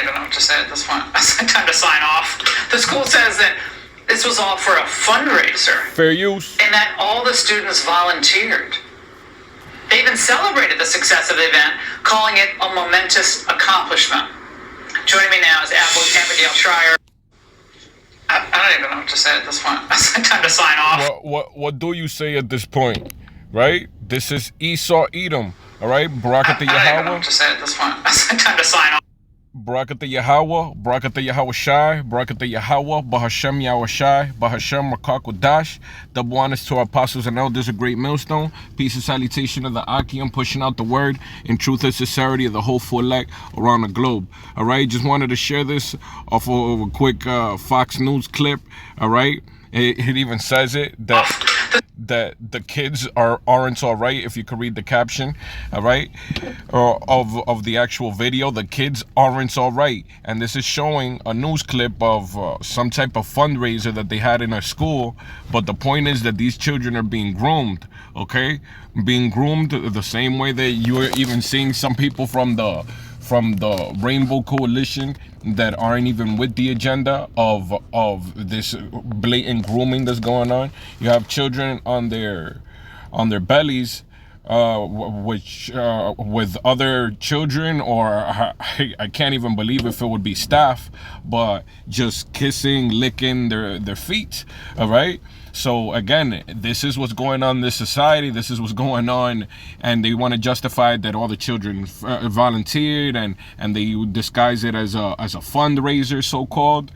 don't even know what to say at this point. It's time to sign off. The school says that this was all for a fundraiser. Fair use. And that all the students volunteered. They even celebrated the success of the event, calling it a momentous accomplishment. Joining me now is Abigail Schreier. I don't even know what to say at this point. It's time to sign off. What do you say at this point? Right? This is Esau Edom. All right? Barakatha Yahweh. I don't even know what to say at this point. It's time to sign off. Barakatha Yahweh, Barakatha Yahweh Shai, Barakatha Yahweh, Bahashem Yahweh Shai, Bahashem Rakak Wadash. Double honors to our apostles and elders, a great millstone. Peace and salutation of the Akim, pushing out the word in truth and sincerity of the whole full elect around the globe. All right, just wanted to share this off of a quick Fox News clip. All right, it even says it that the kids aren't all right. If you could read the caption, all right, of the actual video, the kids aren't all right. And this is showing a news clip of some type of fundraiser that they had in a school. But the point is that these children are being groomed, okay, being groomed the same way that you're even seeing some people from the Rainbow Coalition that aren't even with the agenda of this blatant grooming that's going on. You have children on their bellies, which with other children, or I can't even believe if it would be staff, but just kissing, licking their feet. All right. So again, this is what's going on in this society. This is what's going on, and they want to justify that all the children volunteered and they disguise it as a fundraiser, so-called.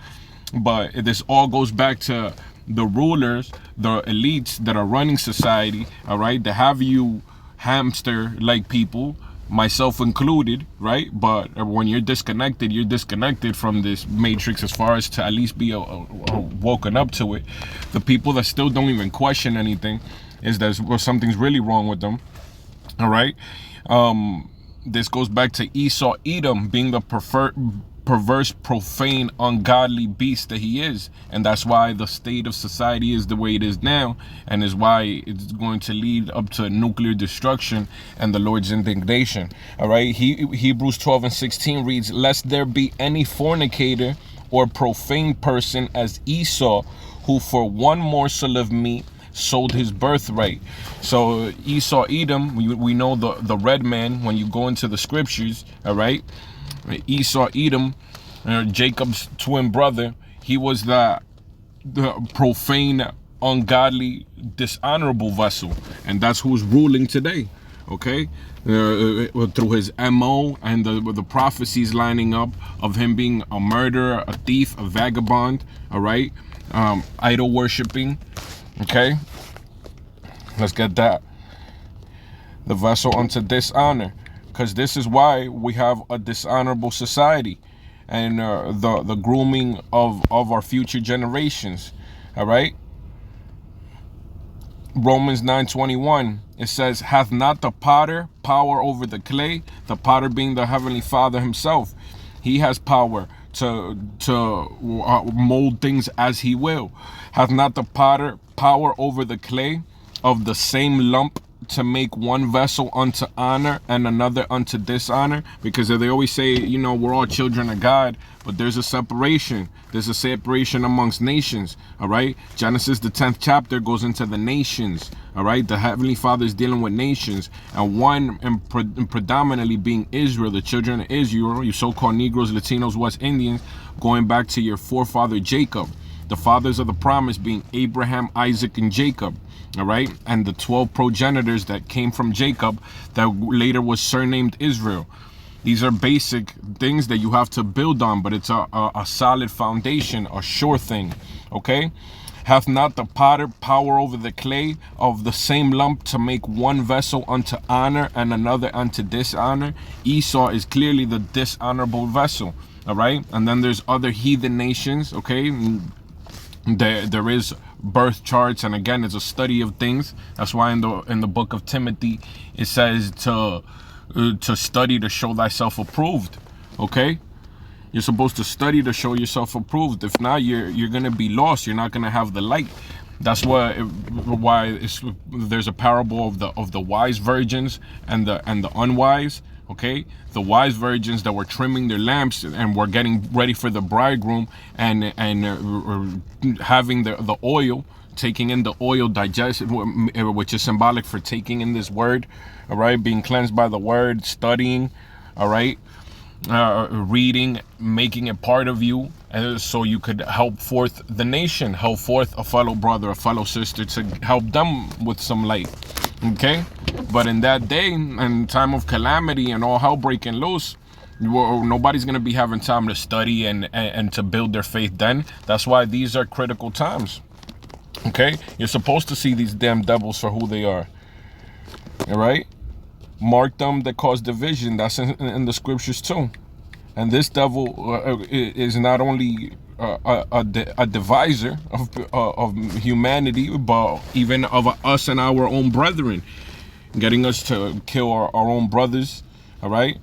But this all goes back to the rulers, the elites that are running society. All right, they have you hamster like people, myself included, right? But when you're disconnected from this matrix, as far as to at least be woken up to it. The people that still don't even question anything is that something's really wrong with them. All right. This goes back to Esau Edom being the perverse, profane, ungodly beast that he is, and that's why the state of society is the way it is now, and is why it's going to lead up to nuclear destruction and the Lord's indignation. All right, Hebrews 12:16 reads, "Lest there be any fornicator or profane person as Esau, who for one morsel of meat sold his birthright." So Esau Edom, we know the red man when you go into the scriptures. All right, Esau Edom, Jacob's twin brother, he was the profane, ungodly, dishonorable vessel, and that's who's ruling today. Okay, through his MO and the prophecies lining up of him being a murderer, a thief, a vagabond. All right, idol worshiping. Okay, let's get that. The vessel unto dishonor. Because this is why we have a dishonorable society and the grooming of our future generations. All right. Romans 9:21, it says, "Hath not the potter power over the clay?" The potter being the heavenly Father himself. He has power to mold things as he will. "Hath not the potter power over the clay, of the same lump to make one vessel unto honor and another unto dishonor?" Because they always say, we're all children of God, but there's a separation. There's a separation amongst nations. All right. Genesis, the 10th chapter, goes into the nations. All right. The Heavenly Father is dealing with nations, and one and predominantly being Israel, the children of Israel, you so-called Negroes, Latinos, West Indians, going back to your forefather Jacob. The fathers of the promise being Abraham, Isaac, and Jacob. All right. And the 12 progenitors that came from Jacob that later was surnamed Israel. These are basic things that you have to build on, but it's a solid foundation, a sure thing. Okay. "Hath not the potter power over the clay, of the same lump to make one vessel unto honor and another unto dishonor?" Esau is clearly the dishonorable vessel. All right. And then there's other heathen nations. Okay. There is birth charts, and again, it's a study of things. That's why in the book of Timothy it says to study to show thyself approved. Okay, you're supposed to study to show yourself approved. If not, you're gonna be lost. You're not gonna have the light. That's why there's a parable of the wise virgins and the unwise. Okay, the wise virgins that were trimming their lamps and were getting ready for the bridegroom, and having the oil, taking in the oil, digested, which is symbolic for taking in this word. All right, being cleansed by the word, studying. All right, reading, making it part of you, so you could help forth the nation, help forth a fellow brother, a fellow sister, to help them with some light. Okay, but in that day, in time of calamity and all hell breaking loose, nobody's gonna be having time to study and to build their faith then. That's why these are critical times. Okay, you're supposed to see these damn devils for who they are. All right, mark them that cause division. That's in the scriptures too. And this devil is not only a divisor of humanity, but even of us and our own brethren, getting us to kill our own brothers, all right,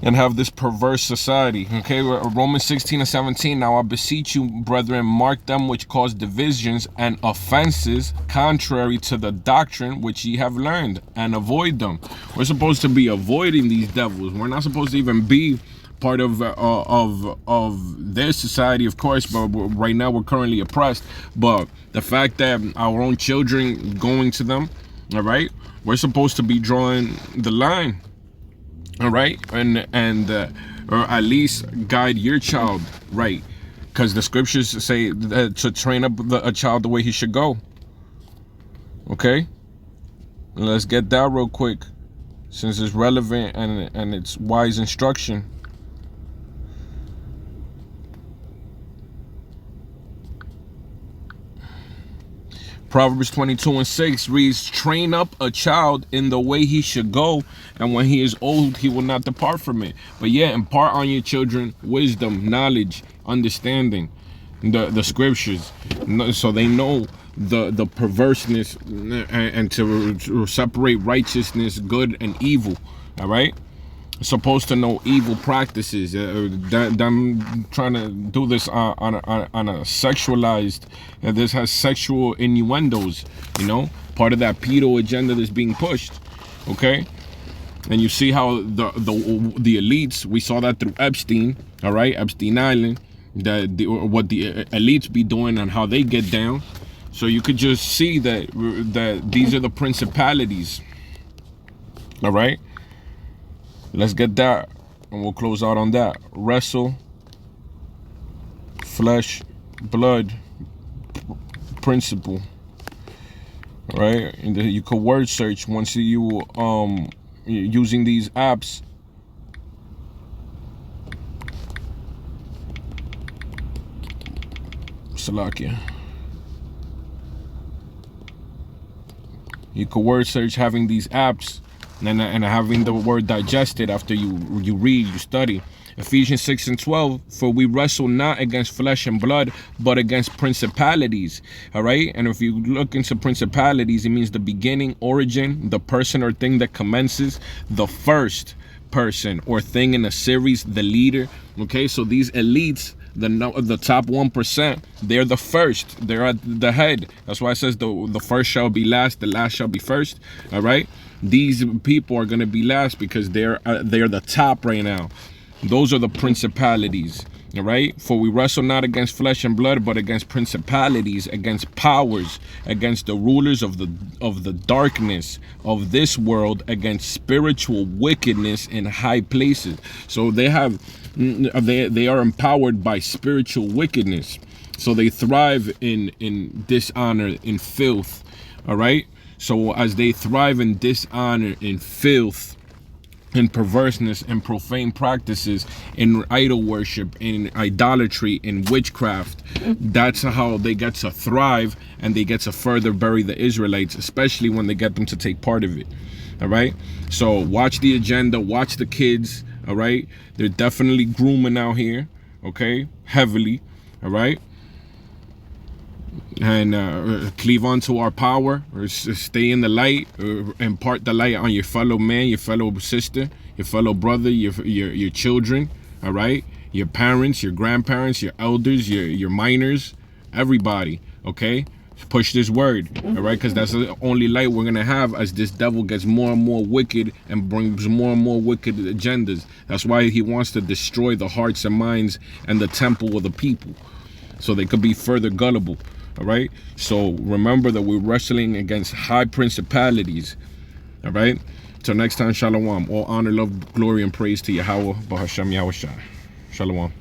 and have this perverse society. Okay, Romans 16:17. Now I beseech you, brethren, mark them which cause divisions and offenses contrary to the doctrine which ye have learned, and avoid them. We're supposed to be avoiding these devils. We're not supposed to even be part of their society, of course, but right now we're currently oppressed. But the fact that our own children going to them, all right, we're supposed to be drawing the line. All right, and or at least guide your child right, because the scriptures say that to train up a child the way he should go. Okay, let's get that real quick, since it's relevant and it's wise instruction. Proverbs 22:6 reads, train up a child in the way he should go, and when he is old, he will not depart from it. But yeah, impart on your children wisdom, knowledge, understanding, the scriptures, so they know the perverseness and to separate righteousness, good and evil. All right, supposed to know evil practices. I'm trying to do this on a sexualized. This has sexual innuendos. You know, part of that pedo agenda that's being pushed. Okay, and you see how the elites. We saw that through Epstein. All right, Epstein Island. What the elites be doing and how they get down. So you could just see that these are the principalities. All right. Let's get that, and we'll close out on that. Wrestle, flesh, blood, principle. All right, and you could word search once you using these apps. Salakia. You could word search having these apps. And having the word digested after you read, you study. Ephesians 6:12, for we wrestle not against flesh and blood, but against principalities. All right, and if you look into principalities, it means the beginning, origin, the person or thing that commences, the first person or thing in a series, the leader. Okay, so these elites, the top 1%, they're the first. They're at the head. That's why it says the first shall be last, the last shall be first. All right, these people are going to be last because they're the top right now. Those are the principalities. All right, for we wrestle not against flesh and blood, but against principalities, against powers, against the rulers of the darkness of this world, against spiritual wickedness in high places. So they are empowered by spiritual wickedness. So they thrive in dishonor, in filth. All right. So as they thrive in dishonor, in filth, in perverseness, in profane practices, in idol worship, in idolatry, in witchcraft, that's how they get to thrive, and they get to further bury the Israelites, especially when they get them to take part of it. All right. So watch the agenda, watch the kids. All right. They're definitely grooming out here. Okay. Heavily. All right. And cleave onto our power, or stay in the light, impart the light on your fellow man, your fellow sister, your fellow brother, your children. All right, your parents, your grandparents, your elders, your minors, everybody. Okay, Push this word, all right? Because that's the only light we're gonna have as this devil gets more and more wicked and brings more and more wicked agendas. That's why he wants to destroy the hearts and minds and the temple of the people, so they could be further gullible, all right? So remember that we're wrestling against high principalities, all right? Till next time, shalom. All honor, love, glory, and praise to Yahweh, Bahashem Yahushua. Shalom.